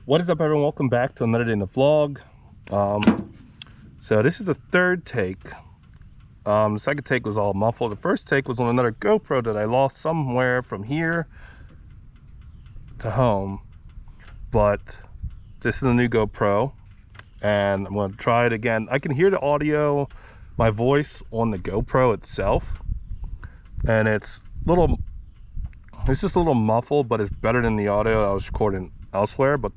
What is up, everyone? Welcome back to another day in the vlog. So this is the third take. The second take was all muffled. The first take was on another GoPro that I lost somewhere from here to home. But this is a new GoPro and I'm going to try it again. I can hear the audio, my voice on the GoPro itself, and it's just a little muffled, but it's better than the audio I was recording elsewhere. But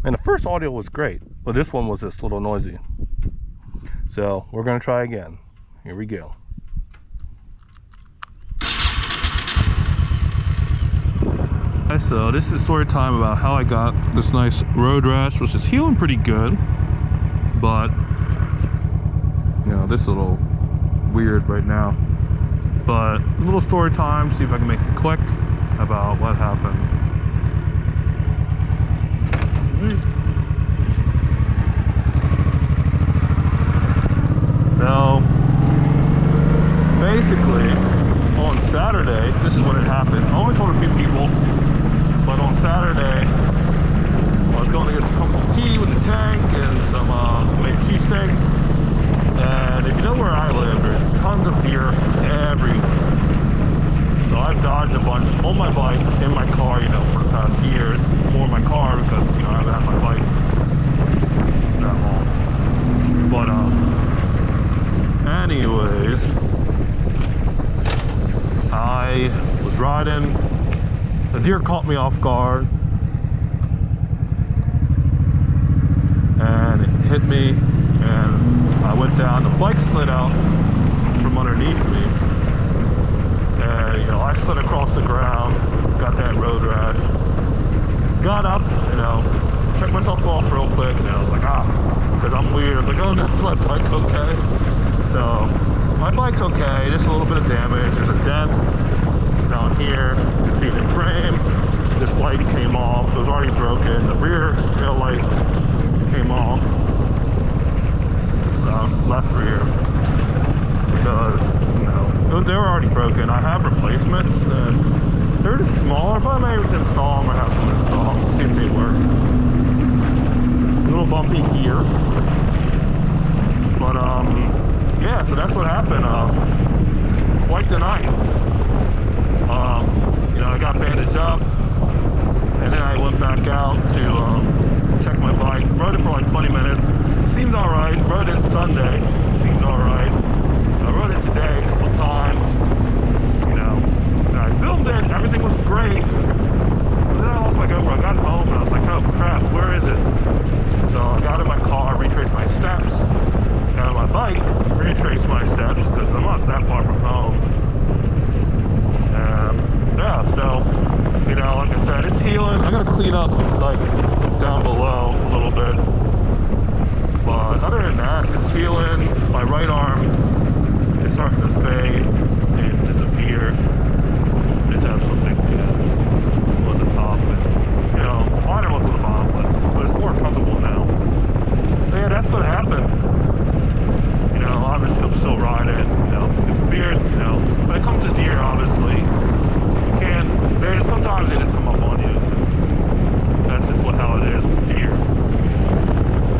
man, the first audio was great, but this one was just a little noisy. So we're gonna try again. Here we go. So this is story time about how I got this nice road rash, which is healing pretty good, but you know, this is a little weird right now. But a little story time, see if I can make it click about what happened. So basically on Saturday, this is when it happened. I only told a few people, but on Saturday I was going to get a cup of tea with the tank and some made cheesesteak. And if you know where I live, there's tons of deer everywhere. So I've dodged a bunch on my bike, in my car, you know, for the past years. More in my car because, you know, I haven't had my bike that long. But, anyways, I was riding. A deer caught me off guard. And it hit me. And I went down. The bike slid out from underneath me. And, you know, I slid across the ground, got that road rash, got up, you know, checked myself off real quick, and I was like, because I'm weird. I was like, oh no, is my bike okay? So, my bike's okay, just a little bit of damage. There's a dent down here. You can see the frame. This light came off. It was already broken. The rear tail light came off. Left rear. Because, you know, they were already broken. I have replacements, and they're just smaller, but I may install them or have them installed, see if they work. A little bumpy here. But, yeah, so that's what happened. Quite the night. You know, I got bandaged up, and then I went back out to check my bike. Rode it for like 20 minutes. Seemed alright. Rode it Sunday. Seemed alright. I rode it today a couple times. You know, and I filmed it. Everything was great. But then I lost my GoPro. I got home and I was like, oh crap, where is it? So I got in my car, retraced my steps. Got on my bike, retraced my steps because I'm not that far from home. Yeah, so, you know, like I said, it's healing. I gotta clean up, like, down below a little bit. But other than that, it's healing. My right arm is starting to fade and disappear. Just have some things on the top. And, you know, minor ones on the bottom, but it's more comfortable now. So yeah, that's what happened. You know, obviously I'm still riding, you know, experience, you know. When it comes to deer, obviously, sometimes they just come up on you. That's just how it is with deer.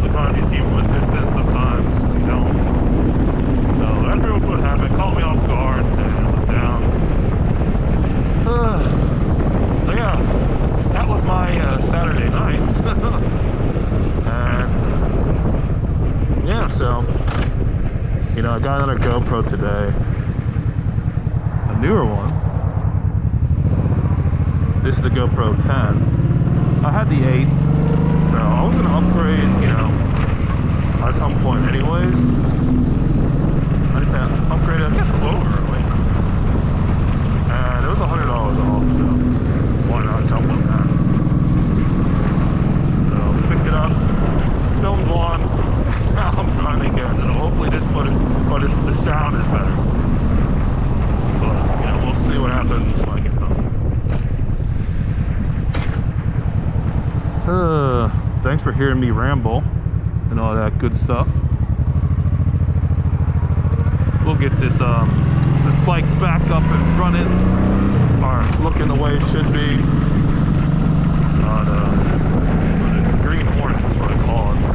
Sometimes you see them from a distance, sometimes you don't. So that's pretty much what happened. Caught me off guard and I was down. So yeah, that was my Saturday night. And yeah, so you know, I got another GoPro today, a newer one. This is the GoPro 10. I had the 8, so I was gonna upgrade, you know, at some point anyways. I just had to upgrade it, I guess, a little early. And it was $100 off, so why not jump on that? So picked it up, filmed one. Now I'm trying to get, hopefully this footage, but the sound is better. But, you know, we'll see what happens when I get home. Thanks for hearing me ramble and all that good stuff. We'll get this bike back up and running, or looking the way it should be. The green for a car.